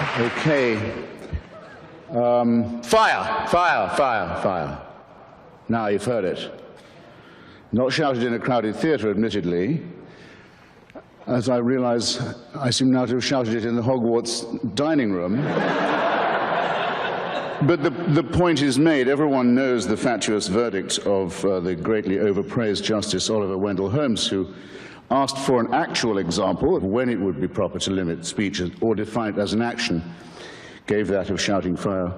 Okay. Fire, fire, fire, fire. Now you've heard it. Not shouted in a crowded theatre, admittedly. As I realize, I seem now to have shouted it in the Hogwarts dining room. But the point is made. Everyone knows the fatuous verdict of the greatly overpraised Justice Oliver Wendell Holmes, who asked for an actual example of when it would be proper to limit speech or define it as an action, gave that of shouting fire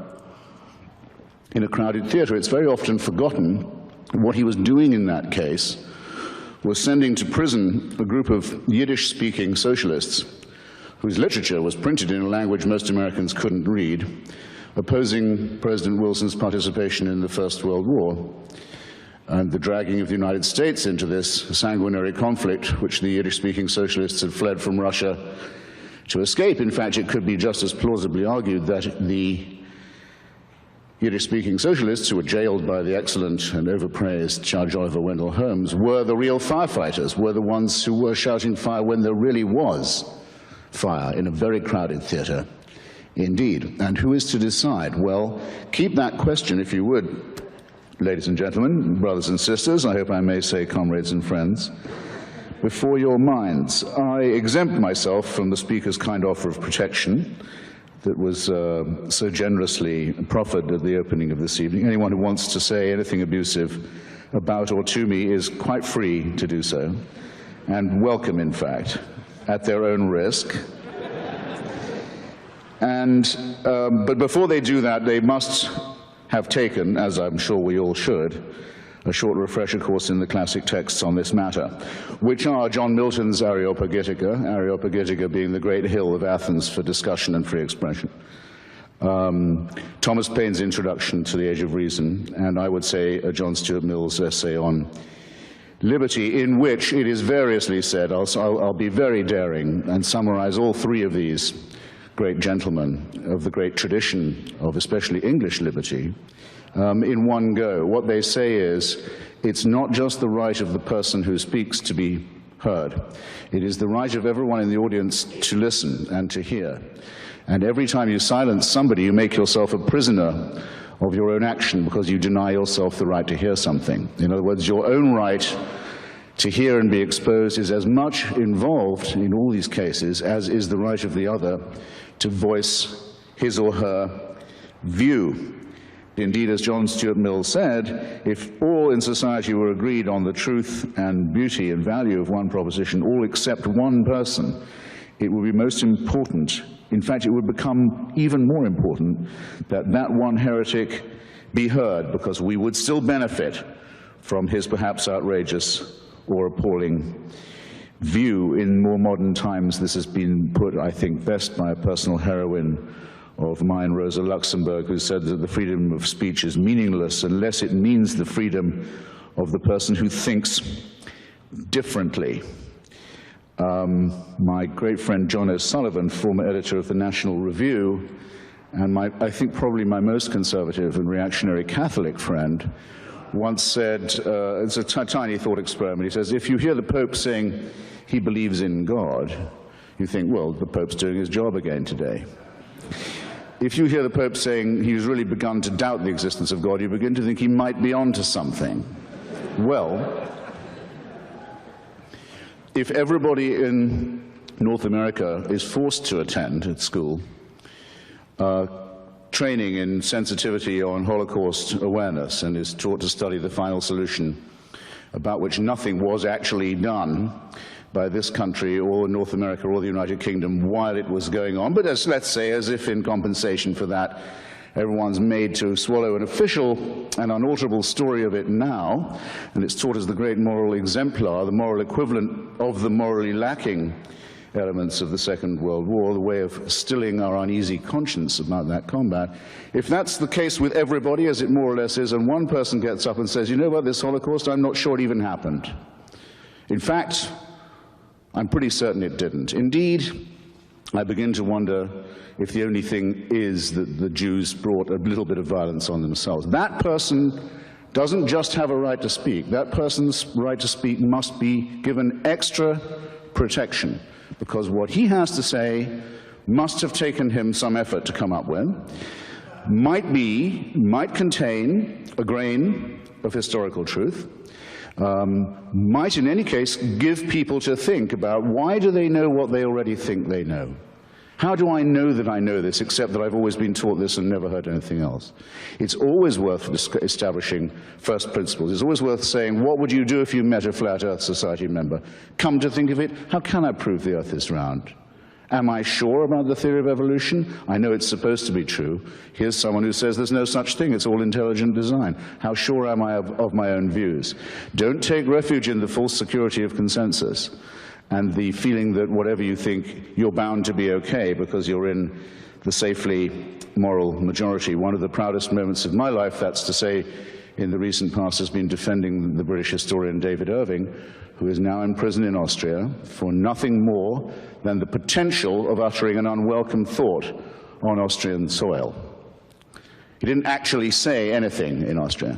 in a crowded theatre. It's very often forgotten what he was doing in that case was sending to prison a group of Yiddish-speaking socialists whose literature was printed in a language most Americans couldn't read, opposing President Wilson's participation in the First World War and the dragging of the United States into this sanguinary conflict which the Yiddish-speaking socialists had fled from Russia to escape. In fact, it could be just as plausibly argued that the Yiddish-speaking socialists who were jailed by the excellent and overpraised Judge Oliver Wendell Holmes were the real firefighters, were the ones who were shouting fire when there really was fire in a very crowded theatre indeed. And who is to decide? Well, keep that question, if you would, ladies and gentlemen, brothers and sisters, I hope I may say comrades and friends, before your minds. I exempt myself from the Speaker's kind offer of protection that was so generously proffered at the opening of this evening. Anyone who wants to say anything abusive about or to me is quite free to do so, and welcome, in fact, at their own risk. But before they do that, they must have taken, as I'm sure we all should, a short refresher course in the classic texts on this matter, which are John Milton's Areopagitica being the great hill of Athens for discussion and free expression, Thomas Paine's Introduction to the Age of Reason, and I would say John Stuart Mill's essay on liberty, in which it is variously said, I'll be very daring and summarize all three of these great gentlemen of the great tradition of especially English liberty in one go. What they say is, it's not just the right of the person who speaks to be heard. It is the right of everyone in the audience to listen and to hear. And every time you silence somebody, you make yourself a prisoner of your own action because you deny yourself the right to hear something. In other words, your own right to hear and be exposed is as much involved in all these cases as is the right of the other to voice his or her view. Indeed, as John Stuart Mill said, if all in society were agreed on the truth and beauty and value of one proposition, all except one person, it would be most important, in fact, it would become even more important, that that one heretic be heard, because we would still benefit from his perhaps outrageous or appalling view. In more modern times, this has been put, I think, best by a personal heroine of mine, Rosa Luxemburg, who said that the freedom of speech is meaningless unless it means the freedom of the person who thinks differently. My great friend John O'Sullivan, former editor of the National Review, and I think probably my most conservative and reactionary Catholic friend, once said, it's a tiny thought experiment, he says, if you hear the Pope saying he believes in God, you think, well, the Pope's doing his job again today. If you hear the Pope saying he's really begun to doubt the existence of God, you begin to think he might be onto something. Well, if everybody in North America is forced to attend at school training in sensitivity on Holocaust awareness and is taught to study the final solution about which nothing was actually done by this country or North America or the United Kingdom while it was going on, but let's say as if in compensation for that everyone's made to swallow an official and unalterable story of it now, and it's taught as the great moral exemplar, the moral equivalent of the morally lacking elements of the Second World War, the way of stilling our uneasy conscience about that combat. If that's the case with everybody, as it more or less is, and one person gets up and says, you know about this Holocaust, I'm not sure it even happened. In fact, I'm pretty certain it didn't. Indeed, I begin to wonder if the only thing is that the Jews brought a little bit of violence on themselves. That person doesn't just have a right to speak. That person's right to speak must be given extra protection, because what he has to say must have taken him some effort to come up with, might contain a grain of historical truth, might in any case give people to think about why do they know what they already think they know. How do I know that I know this, except that I've always been taught this and never heard anything else? It's always worth establishing first principles. It's always worth saying, what would you do if you met a Flat Earth Society member? Come to think of it, how can I prove the Earth is round? Am I sure about the theory of evolution? I know it's supposed to be true. Here's someone who says there's no such thing, it's all intelligent design. How sure am I of my own views? Don't take refuge in the false security of consensus and the feeling that whatever you think, you're bound to be okay because you're in the safely moral majority. One of the proudest moments of my life, that's to say, in the recent past, has been defending the British historian David Irving, who is now in prison in Austria for nothing more than the potential of uttering an unwelcome thought on Austrian soil. He didn't actually say anything in Austria.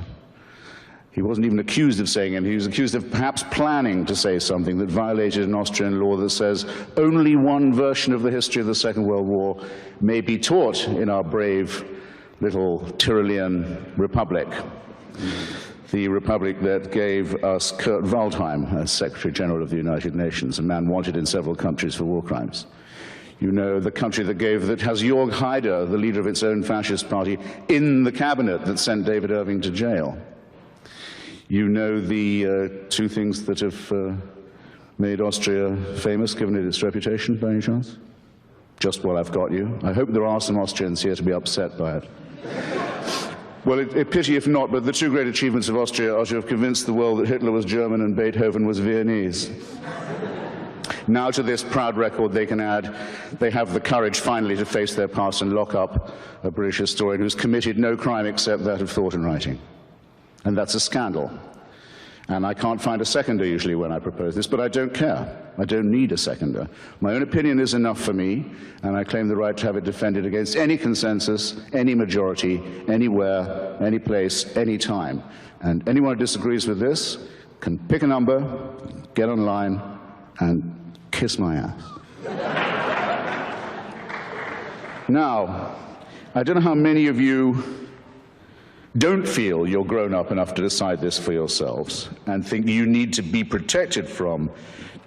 He wasn't even accused of saying it. He was accused of perhaps planning to say something that violated an Austrian law that says only one version of the history of the Second World War may be taught in our brave little Tyrolean republic, the republic that gave us Kurt Waldheim as Secretary General of the United Nations, a man wanted in several countries for war crimes. You know, the country that has Jörg Haider, the leader of its own fascist party, in the cabinet that sent David Irving to jail. You know the two things that have made Austria famous, given it its reputation, by any chance? Just while I've got you. I hope there are some Austrians here to be upset by it. Well, a pity if not, but the two great achievements of Austria are to have convinced the world that Hitler was German and Beethoven was Viennese. Now to this proud record they can add, they have the courage finally to face their past and lock up a British historian who's committed no crime except that of thought and writing. And that's a scandal. And I can't find a seconder usually when I propose this, but I don't care. I don't need a seconder. My own opinion is enough for me, and I claim the right to have it defended against any consensus, any majority, anywhere, any place, any time. And anyone who disagrees with this can pick a number, get online, and kiss my ass. Now, I don't know how many of you don't feel you're grown up enough to decide this for yourselves and think you need to be protected from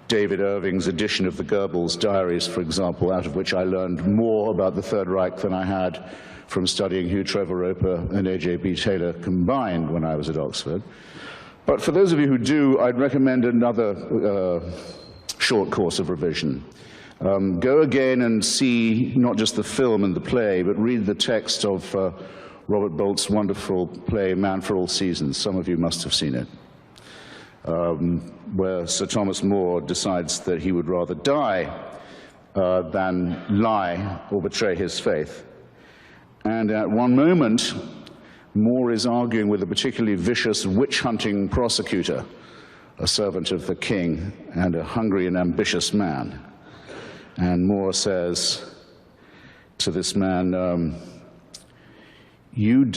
David Irving's edition of the Goebbels diaries, for example, out of which I learned more about the Third Reich than I had from studying Hugh Trevor Roper and A.J.B. Taylor combined when I was at Oxford. But for those of you who do, I'd recommend another short course of revision. Go again and see not just the film and the play, but read the text of Robert Bolt's wonderful play, Man for All Seasons. Some of you must have seen it, where Sir Thomas More decides that he would rather die than lie or betray his faith. And at one moment, More is arguing with a particularly vicious witch-hunting prosecutor, a servant of the king and a hungry and ambitious man. And More says to this man, you'd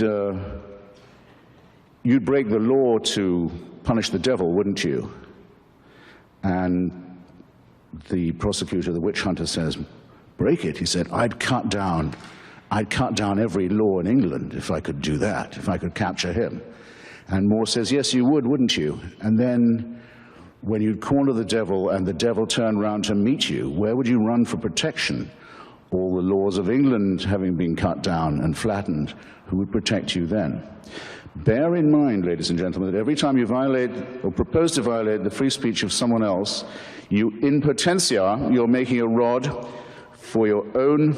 break the law to punish the devil, wouldn't you? And the prosecutor, the witch hunter, says, break it? He said, I'd cut down every law in England if I could do that, if I could capture him. And More says, yes, you would, wouldn't you? And then when you'd corner the devil and the devil turned round to meet you, where would you run for protection? All the laws of England having been cut down and flattened, who would protect you then? Bear in mind, ladies and gentlemen, that every time you violate or propose to violate the free speech of someone else, you, in potentia, you're making a rod for your own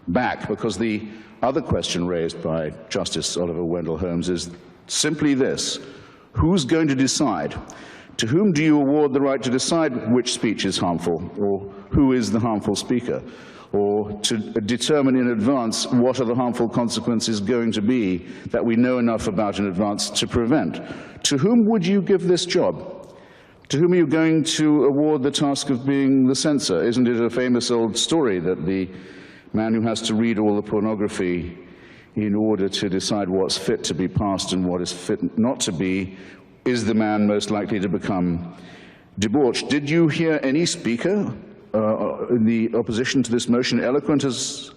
back, because the other question raised by Justice Oliver Wendell Holmes is simply this: who's going to decide? To whom do you award the right to decide which speech is harmful, or who is the harmful speaker? Or to determine in advance what are the harmful consequences going to be that we know enough about in advance to prevent. To whom would you give this job? To whom are you going to award the task of being the censor? Isn't it a famous old story that the man who has to read all the pornography in order to decide what's fit to be passed and what is fit not to be is the man most likely to become debauched? Did you hear any speaker in the opposition to this motion, eloquent as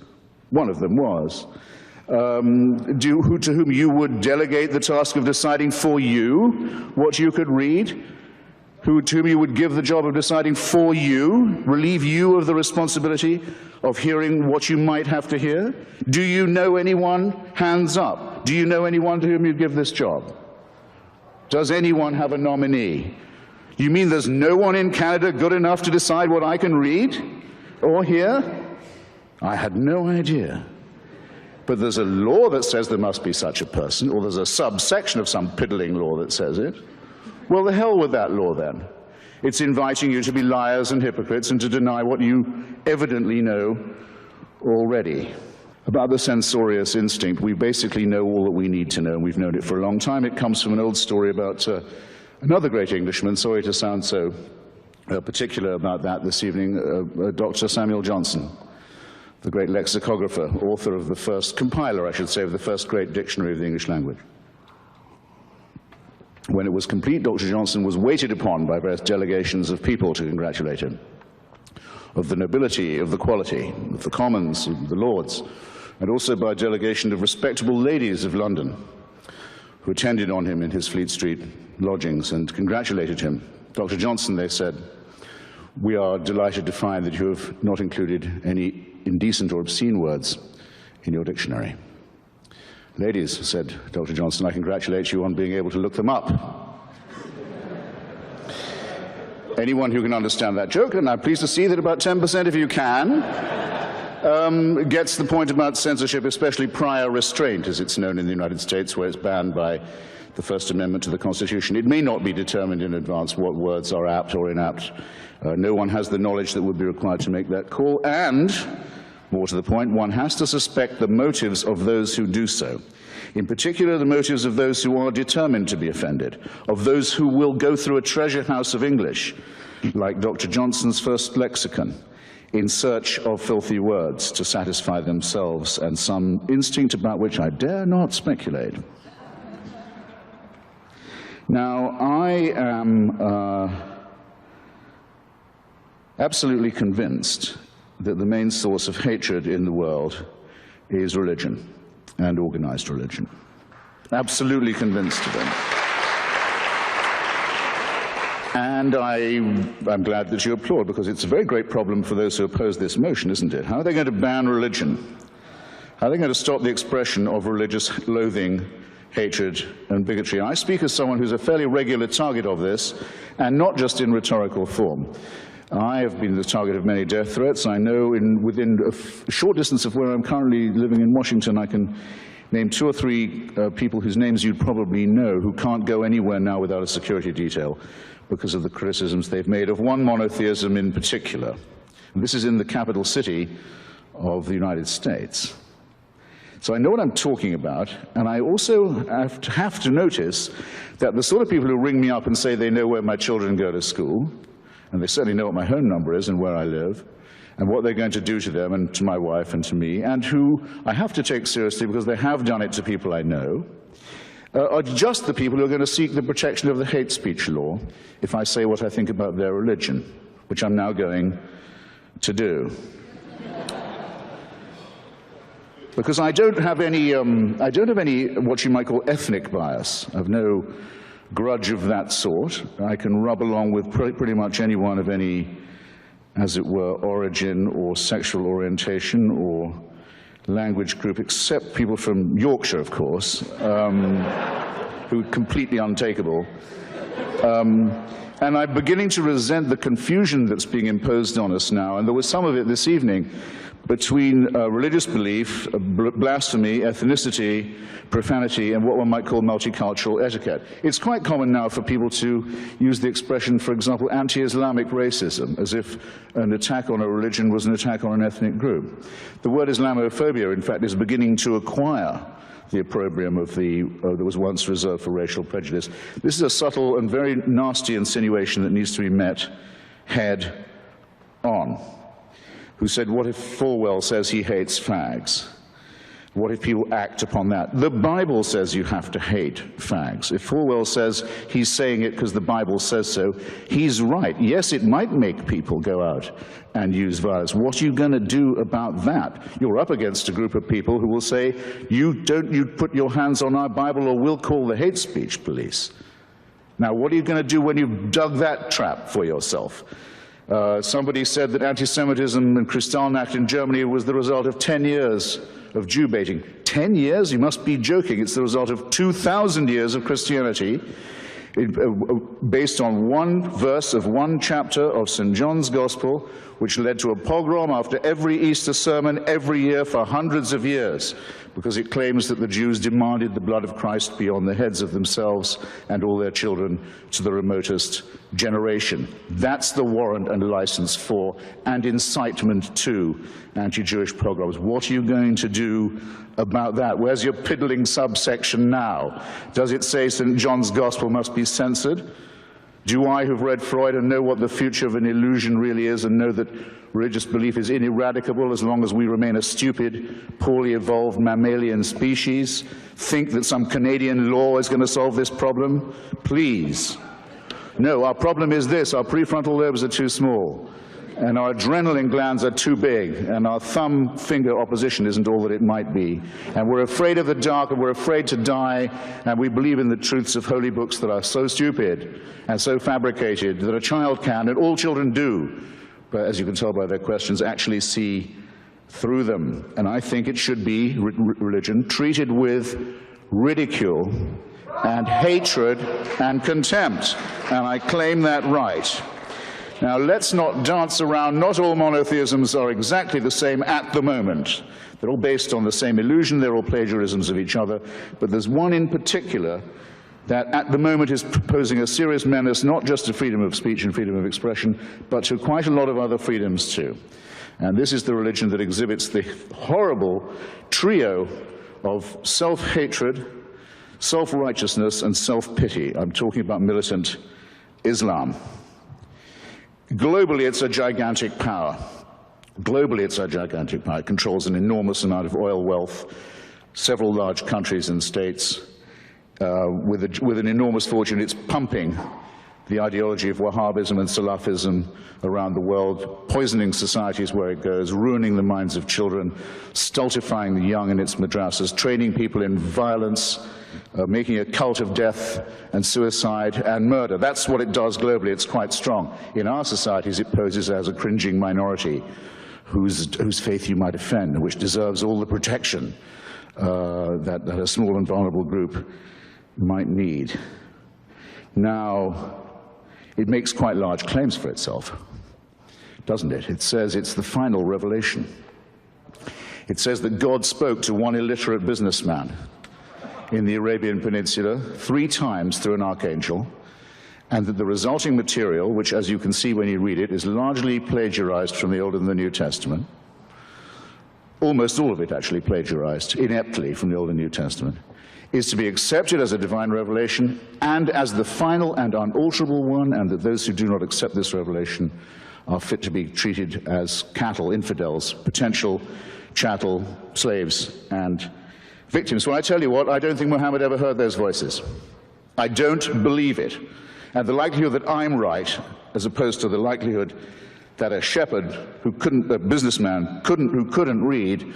one of them was, to whom you would delegate the task of deciding for you what you could read, to whom you would give the job of deciding for you, relieve you of the responsibility of hearing what you might have to hear? Do you know anyone? Hands up. Do you know anyone to whom you'd give this job? Does anyone have a nominee? You mean there's no one in Canada good enough to decide what I can read or hear? I had no idea. But there's a law that says there must be such a person, or there's a subsection of some piddling law that says it. Well, the hell with that law then. It's inviting you to be liars and hypocrites and to deny what you evidently know already. About the censorious instinct, we basically know all that we need to know, and we've known it for a long time. It comes from an old story about another great Englishman, sorry to sound so particular about that this evening, Dr. Samuel Johnson, the great lexicographer, author of the first, compiler, I should say, of the first great dictionary of the English language. When it was complete, Dr. Johnson was waited upon by various delegations of people to congratulate him, of the nobility, of the quality, of the commons, of the lords, and also by a delegation of respectable ladies of London who attended on him in his Fleet Street lodgings and congratulated him. Dr. Johnson, they said, we are delighted to find that you have not included any indecent or obscene words in your dictionary. Ladies, said Dr. Johnson, I congratulate you on being able to look them up. Anyone who can understand that joke, and I'm pleased to see that about 10% of you can, gets the point about censorship, especially prior restraint, as it's known in the United States, where it's banned by the First Amendment to the Constitution. It may not be determined in advance what words are apt or inapt. No one has the knowledge that would be required to make that call, and, more to the point, one has to suspect the motives of those who do so. In particular, the motives of those who are determined to be offended, of those who will go through a treasure house of English, like Dr. Johnson's first lexicon, in search of filthy words to satisfy themselves and some instinct about which I dare not speculate. Now, I am absolutely convinced that the main source of hatred in the world is religion and organized religion. Absolutely convinced of it. And I'm glad that you applaud, because it's a very great problem for those who oppose this motion, isn't it? How are they going to ban religion? How are they going to stop the expression of religious loathing, hatred, and bigotry? I speak as someone who's a fairly regular target of this, and not just in rhetorical form. I have been the target of many death threats. I know within a short distance of where I'm currently living in Washington, I can name 2 or 3 people whose names you'd probably know who can't go anywhere now without a security detail because of the criticisms they've made of one monotheism in particular. And this is in the capital city of the United States. So I know what I'm talking about, and I also have to notice that the sort of people who ring me up and say they know where my children go to school, and they certainly know what my home number is and where I live, and what they're going to do to them and to my wife and to me, and who I have to take seriously because they have done it to people I know, are just the people who are going to seek the protection of the hate speech law if I say what I think about their religion, which I'm now going to do. Because I don't have any what you might call ethnic bias. I have no grudge of that sort. I can rub along with pretty much anyone of any, as it were, origin or sexual orientation or language group, except people from Yorkshire, of course, who are completely untakeable. And I'm beginning to resent the confusion that's being imposed on us now, and there was some of it this evening, between religious belief, blasphemy, ethnicity, profanity, and what one might call multicultural etiquette. It's quite common now for people to use the expression, for example, anti-Islamic racism, as if an attack on a religion was an attack on an ethnic group. The word Islamophobia, in fact, is beginning to acquire the opprobrium of that was once reserved for racial prejudice. This is a subtle and very nasty insinuation that needs to be met head on. Who said, what if Falwell says he hates fags? What if people act upon that? The Bible says you have to hate fags. If Falwell says he's saying it because the Bible says so, he's right. Yes, it might make people go out and use violence. What are you going to do about that? You're up against a group of people who will say, you put your hands on our Bible or we'll call the hate speech police. Now, what are you going to do when you've dug that trap for yourself? Somebody said that anti-Semitism and Kristallnacht in Germany was the result of 10 years of Jew baiting. 10 years? You must be joking. It's the result of 2,000 years of Christianity, based on one verse of one chapter of St. John's Gospel, which led to a pogrom after every Easter sermon every year for hundreds of years, because it claims that the Jews demanded the blood of Christ be on the heads of themselves and all their children to the remotest generation. That's the warrant and license for, and incitement to, anti-Jewish pogroms. What are you going to do about that? Where's your piddling subsection now? Does it say St. John's Gospel must be censored? Do I, who've read Freud and know what the future of an illusion really is, and know that religious belief is ineradicable as long as we remain a stupid, poorly evolved mammalian species, think that some Canadian law is going to solve this problem? Please. No, our problem is this: our prefrontal lobes are too small, and our adrenaline glands are too big, and our thumb-finger opposition isn't all that it might be. And we're afraid of the dark, and we're afraid to die, and we believe in the truths of holy books that are so stupid and so fabricated that a child can, and all children do, but as you can tell by their questions, actually see through them. And I think it should be, religion, treated with ridicule and hatred and contempt, and I claim that right. Now, let's not dance around. Not all monotheisms are exactly the same at the moment. They're all based on the same illusion. They're all plagiarisms of each other. But there's one in particular that at the moment is posing a serious menace, not just to freedom of speech and freedom of expression, but to quite a lot of other freedoms too. And this is the religion that exhibits the horrible trio of self-hatred, self-righteousness, and self-pity. I'm talking about militant Islam. Globally, it's a gigantic power. Globally, it's a gigantic power. It controls an enormous amount of oil wealth, several large countries and states. With an enormous fortune, it's pumping the ideology of Wahhabism and Salafism around the world, poisoning societies where it goes, ruining the minds of children, stultifying the young in its madrasas, training people in violence, making a cult of death and suicide and murder. That's what it does globally. It's quite strong. In our societies, it poses as a cringing minority whose faith you might offend, which deserves all the protection that a small and vulnerable group might need. Now, it makes quite large claims for itself, doesn't it? It says it's the final revelation. It says that God spoke to one illiterate businessman in the Arabian Peninsula 3 times through an archangel, and that the resulting material, which, as you can see when you read it, is largely plagiarized from the Old and the New Testament, almost all of it actually plagiarized ineptly from the Old and New Testament, is to be accepted as a divine revelation and as the final and unalterable one, and that those who do not accept this revelation are fit to be treated as cattle, infidels, potential chattel, slaves, and victims. Well, I tell you what, I don't think Muhammad ever heard those voices. I don't believe it. And the likelihood that I'm right, as opposed to the likelihood that a shepherd who couldn't, a businessman who couldn't read,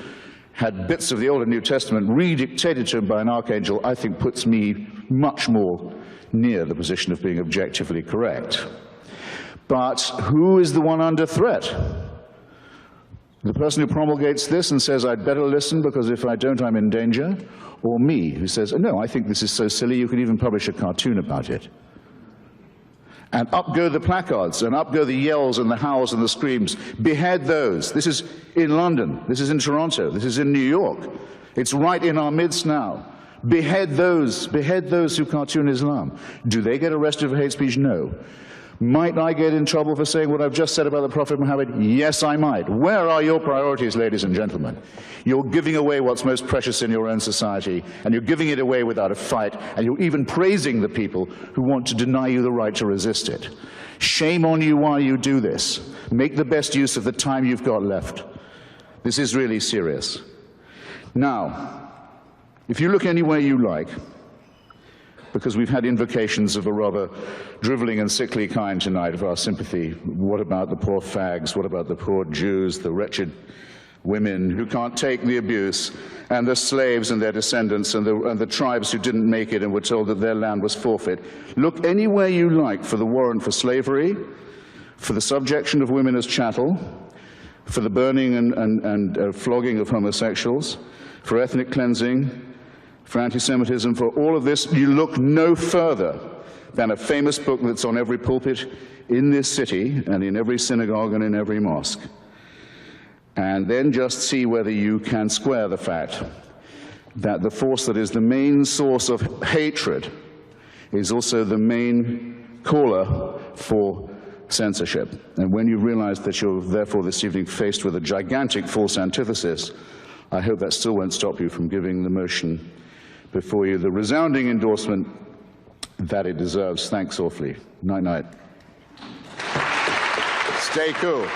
had bits of the Old and New Testament redictated to him by an archangel, I think puts me much more near the position of being objectively correct. But who is the one under threat? The person who promulgates this and says, I'd better listen because if I don't, I'm in danger? Or me, who says, no, I think this is so silly you could even publish a cartoon about it? And up go the placards, and up go the yells and the howls and the screams. Behead those. This is in London. This is in Toronto. This is in New York. It's right in our midst now. Behead those who cartoon Islam. Do they get arrested for hate speech? No. Might I get in trouble for saying what I've just said about the Prophet Muhammad? Yes, I might. Where are your priorities, ladies and gentlemen? You're giving away what's most precious in your own society, and you're giving it away without a fight, and you're even praising the people who want to deny you the right to resist it. Shame on you while you do this. Make the best use of the time you've got left. This is really serious. Now, if you look anywhere you like, because we've had invocations of a rather drivelling and sickly kind tonight of our sympathy. What about the poor fags? What about the poor Jews, the wretched women who can't take the abuse, and the slaves and their descendants, and the tribes who didn't make it and were told that their land was forfeit? Look anywhere you like for the warrant for slavery, for the subjection of women as chattel, for the burning and flogging of homosexuals, for ethnic cleansing, for anti-Semitism, for all of this. You look no further than a famous book that's on every pulpit in this city and in every synagogue and in every mosque. And then just see whether you can square the fact that the force that is the main source of hatred is also the main caller for censorship. And when you realize that you're therefore this evening faced with a gigantic false antithesis, I hope that still won't stop you from giving the motion before you the resounding endorsement that it deserves. Thanks awfully. Night-night. Stay cool.